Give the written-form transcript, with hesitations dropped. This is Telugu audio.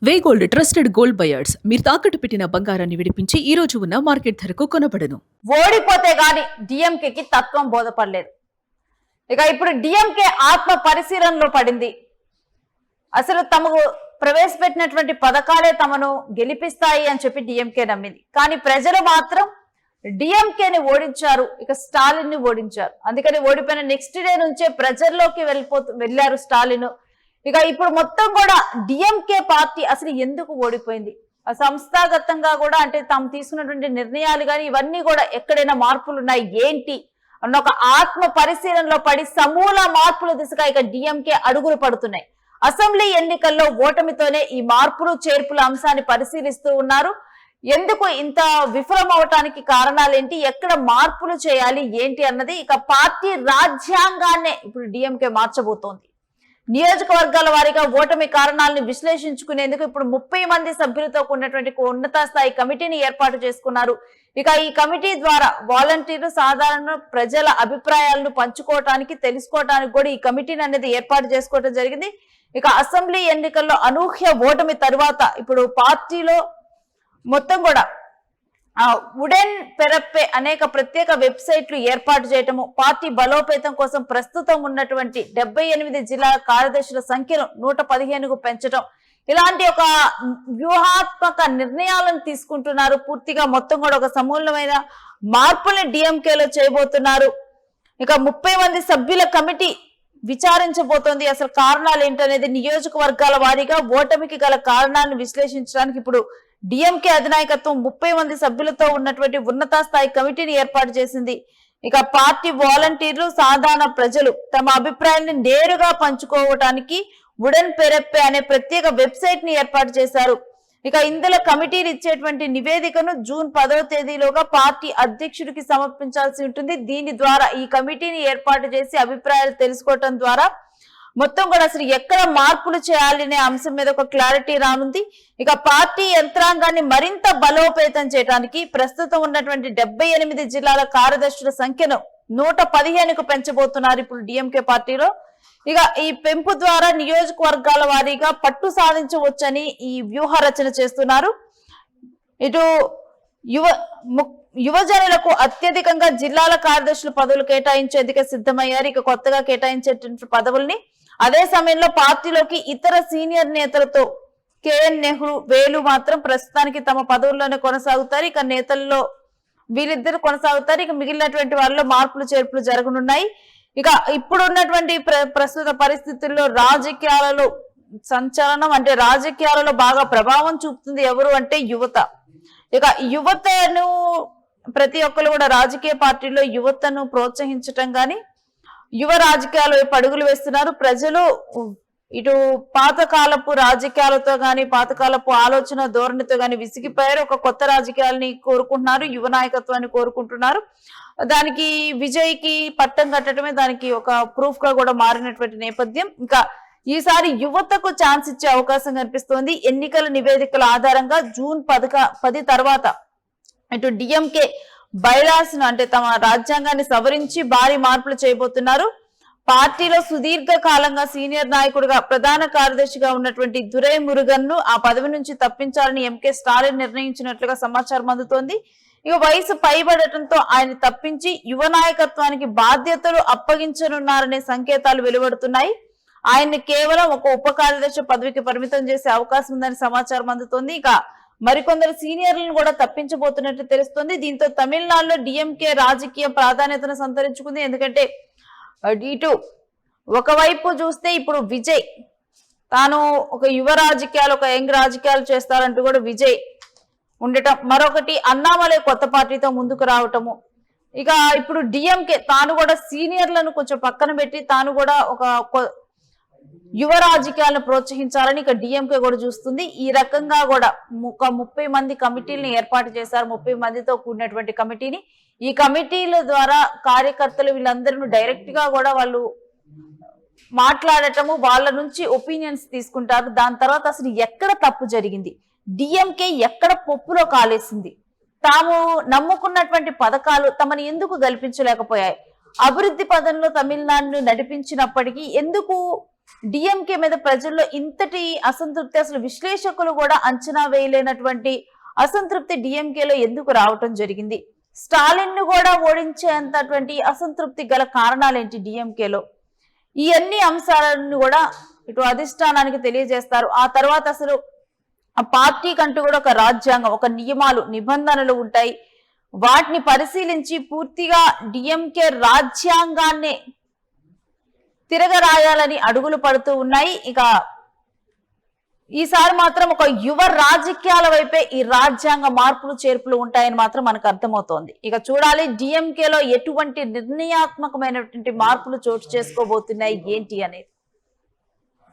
వే గోల్డ్ ట్రస్టెడ్ గోల్డ్ బయర్స్ మీరు తాకట్టు పెట్టిన బంగారాన్ని విడిపించి ఈ రోజు ఉన్న మార్కెట్ ధరకు కొనబడను. ఓడిపోతే గాని డిఎంకేకి తత్వం బోధపడలేదు. ఇక ఇప్పుడు డిఎంకే ఆత్మ పరిశీలనలో పడింది. అసలు తమకు ప్రవేశపెట్టినటువంటి పథకాలే తమను గెలిపిస్తాయి అని చెప్పి డిఎంకే నమ్మింది. కానీ ప్రజలు మాత్రం డిఎంకేని ఓడించారు, ఇక స్టాలిన్ ని ఓడించారు. అందుకని ఓడిపోయిన నెక్స్ట్ డే నుంచే ప్రజల్లోకి వెళ్ళారు స్టాలిన్. ఇక ఇప్పుడు మొత్తం కూడా డిఎంకే పార్టీ అసలు ఎందుకు ఓడిపోయింది, సంస్థాగతంగా కూడా అంటే తాము తీసుకున్నటువంటి నిర్ణయాలు కానీ ఇవన్నీ కూడా ఎక్కడైనా మార్పులు ఉన్నాయి ఏంటి అన్న ఒక ఆత్మ పరిశీలనలో పడి సమూల మార్పుల దిశగా ఇక డిఎంకే అడుగులు పడుతున్నాయి. అసెంబ్లీ ఎన్నికల్లో ఓటమితోనే ఈ మార్పులు చేర్పుల అంశాన్ని పరిశీలిస్తూ ఉన్నారు. ఎందుకు ఇంత విఫలం అవటానికి కారణాలేంటి, ఎక్కడ మార్పులు చేయాలి ఏంటి అన్నది ఇక పార్టీ రాజ్యాంగాన్నే ఇప్పుడు డిఎంకే మార్చబోతోంది. నియోజకవర్గాల వారీగా ఓటమి కారణాలను విశ్లేషించుకునేందుకు ఇప్పుడు 30 మంది సభ్యులతో కూడినటువంటి ఉన్నత స్థాయి కమిటీని ఏర్పాటు చేసుకున్నారు. ఇక ఈ కమిటీ ద్వారా వాలంటీర్లు సాధారణ ప్రజల అభిప్రాయాలను పంచుకోవటానికి తెలుసుకోవటానికి కూడా ఈ కమిటీని అనేది ఏర్పాటు చేసుకోవడం జరిగింది. ఇక అసెంబ్లీ ఎన్నికల్లో అనూహ్య ఓటమి తరువాత ఇప్పుడు పార్టీలో మొత్తం కూడా వుడెన్ పెరప్పే అనేక ప్రత్యేక వెబ్సైట్లు ఏర్పాటు చేయటము, పార్టీ బలోపేతం కోసం ప్రస్తుతం ఉన్నటువంటి 78 జిల్లాల కార్యదర్శుల సంఖ్యను 115కు పెంచడం, ఇలాంటి ఒక వ్యూహాత్మక నిర్ణయాలను తీసుకుంటున్నారు. పూర్తిగా మొత్తం కూడా ఒక సమూలమైన మార్పుల్ని డిఎంకేలో చేయబోతున్నారు. ఇక 30 మంది సభ్యుల కమిటీ విచారించబోతోంది. అసలు కారణాలు ఏంటనేది నియోజకవర్గాల వారీగా ఓటమికి గల కారణాలను విశ్లేషించడానికి ఇప్పుడు డిఎంకే అధినాయకత్వం 30 మంది సభ్యులతో ఉన్నటువంటి ఉన్నత స్థాయి కమిటీని ఏర్పాటు చేసింది. ఇక పార్టీ వాలంటీర్లు సాధారణ ప్రజలు తమ అభిప్రాయాన్ని నేరుగా పంచుకోవటానికి వుడెన్ పెరప్పే అనే ప్రత్యేక వెబ్సైట్ ని ఏర్పాటు చేశారు. ఇక ఇందులో కమిటీలు ఇచ్చేటువంటి నివేదికను జూన్ 10వ తేదీలోగా పార్టీ అధ్యక్షుడికి సమర్పించాల్సి ఉంటుంది. దీని ద్వారా ఈ కమిటీని ఏర్పాటు చేసి అభిప్రాయాలు తెలుసుకోవటం ద్వారా మొత్తం కూడా అసలు ఎక్కడ మార్పులు చేయాలి అనే అంశం మీద ఒక క్లారిటీ రానుంది. ఇక పార్టీ యంత్రాంగాన్ని మరింత బలోపేతం చేయడానికి ప్రస్తుతం ఉన్నటువంటి 78 జిల్లాల కార్యదర్శుల సంఖ్యను 115కు పెంచబోతున్నారు ఇప్పుడు డిఎంకే పార్టీలో. ఇక ఈ పెంపు ద్వారా నియోజకవర్గాల వారీగా పట్టు సాధించవచ్చని ఈ వ్యూహ రచన చేస్తున్నారు. ఇటు యువజనులకు అత్యధికంగా జిల్లాల కార్యదర్శుల పదవులు కేటాయించేందుకు సిద్ధమయ్యారు. ఇక కొత్తగా కేటాయించేటువంటి పదవుల్ని అదే సమయంలో పార్టీలోకి ఇతర సీనియర్ నేతలతో కేఎన్ నెహ్రూ, వేలు మాత్రం ప్రస్తుతానికి తమ పదవుల్లోనే కొనసాగుతారు. ఇక నేతల్లో వీళ్ళిద్దరు కొనసాగుతారు. ఇక మిగిలినటువంటి వాళ్ళలో మార్పులు చేర్పులు జరగనున్నాయి. ఇక ఇప్పుడు ఉన్నటువంటి ప్రస్తుత పరిస్థితుల్లో రాజకీయాలలో సంచలనం అంటే రాజకీయాలలో బాగా ప్రభావం చూపుతుంది ఎవరు అంటే యువత. ఇక యువతను ప్రతి ఒక్కరు కూడా రాజకీయ పార్టీలో యువతను ప్రోత్సహించటం గాని యువ రాజకీయాల వైపు అడుగులు వేస్తున్నారు. ప్రజలు ఇటు పాతకాలపు రాజకీయాలతో గాని పాతకాలపు ఆలోచన ధోరణితో గాని విసిగిపోయారు. ఒక కొత్త రాజకీయాలని కోరుకుంటున్నారు, యువ నాయకత్వాన్ని కోరుకుంటున్నారు. దానికి విజయ్ కి పట్టం కట్టడమే దానికి ఒక ప్రూఫ్ గా కూడా మారినటువంటి నేపథ్యం. ఇంకా ఈసారి యువతకు ఛాన్స్ ఇచ్చే అవకాశం కనిపిస్తోంది. ఎన్నికల నివేదికల ఆధారంగా జూన్ 10 తర్వాత ఇటు డిఎంకే బైలాస్ అంటే తమ రాజ్యాంగాన్ని సవరించి భారీ మార్పులు చేయబోతున్నారు. పార్టీలో సుదీర్ఘ కాలంగా సీనియర్ నాయకుడిగా ప్రధాన కార్యదర్శిగా ఉన్నటువంటి దురై మురుగన్ ను ఆ పదవి నుంచి తప్పించాలని ఎంకే స్టాలిన్ నిర్ణయించినట్లుగా సమాచారం అందుతోంది. ఇక వయసు పైబడటంతో ఆయన తప్పించి యువ నాయకత్వానికి బాధ్యతలు అప్పగించనున్నారనే సంకేతాలు వెలువడుతున్నాయి. ఆయన్ని కేవలం ఒక ఉప కార్యదర్శి పదవికి పరిమితం చేసే అవకాశం ఉందని సమాచారం అందుతోంది. ఇక మరికొందరు సీనియర్లను కూడా తప్పించబోతున్నట్టు తెలుస్తోంది. దీంతో తమిళనాడులో డిఎంకే రాజకీయ ప్రాధాన్యతను సంతరించుకుంది. ఎందుకంటే ఇటు ఒకవైపు చూస్తే ఇప్పుడు విజయ్ తాను ఒక యువ రాజకీయాలు ఒక యంగ్ రాజకీయాలు చేస్తారంటూ కూడా విజయ్ ఉండటం, మరొకటి అన్నామలై కొత్త పార్టీతో ముందుకు రావటము. ఇక ఇప్పుడు డిఎంకే తాను కూడా సీనియర్లను కొంచెం పక్కన పెట్టి తాను కూడా ఒక యువ రాజకీయాలను ప్రోత్సహించాలని ఇక డిఎంకే కూడా చూస్తుంది. ఈ రకంగా కూడా ఒక 30 మంది కమిటీలను ఏర్పాటు చేశారు. 30 మందితో కూడినటువంటి కమిటీని. ఈ కమిటీల ద్వారా కార్యకర్తలు వీళ్ళందరూ డైరెక్ట్ గా కూడా వాళ్ళు మాట్లాడటము, వాళ్ళ నుంచి ఒపీనియన్స్ తీసుకుంటారు. దాని తర్వాత అసలు ఎక్కడ తప్పు జరిగింది, డిఎంకే ఎక్కడ పప్పులో కాలేసింది, తాము నమ్ముకున్నటువంటి పథకాలు తమని ఎందుకు గెలిపించలేకపోయాయి, అభివృద్ధి పదంలో తమిళనాడును నడిపించినప్పటికీ ఎందుకు డిఎంకే మీద ప్రజల్లో ఇంతటి అసంతృప్తి, అసలు విశ్లేషకులు కూడా అంచనా వేయలేనటువంటి అసంతృప్తి డిఎంకేలో ఎందుకు రావటం జరిగింది? స్టాలిన్ ను కూడా ఓడించేంతటువంటి అసంతృప్తి గల కారణాలేంటి డిఎంకేలో? ఈ అన్ని అంశాలను కూడా ఇటు అధిష్టానానికి తెలియజేస్తారు. ఆ తర్వాత అసలు ఆ పార్టీ కంటూ కూడా ఒక రాజ్యాంగం, ఒక నియమాలు, నిబంధనలు ఉంటాయి. వాటిని పరిశీలించి పూర్తిగా డిఎంకే రాజ్యాంగాన్ని తిరగరాయాలని అడుగులు పడుతూ ఉన్నాయి. ఇక ఈసారి మాత్రం ఒక యువ రాజకీయాల వైపే ఈ రాజ్యాంగ మార్పులు చేర్పులు ఉంటాయని మాత్రం మనకు అర్థమవుతోంది. ఇక చూడాలి డిఎంకేలో ఎటువంటి నిర్ణయాత్మకమైనటువంటి మార్పులు చోటు చేసుకోబోతున్నాయి ఏంటి అనేది.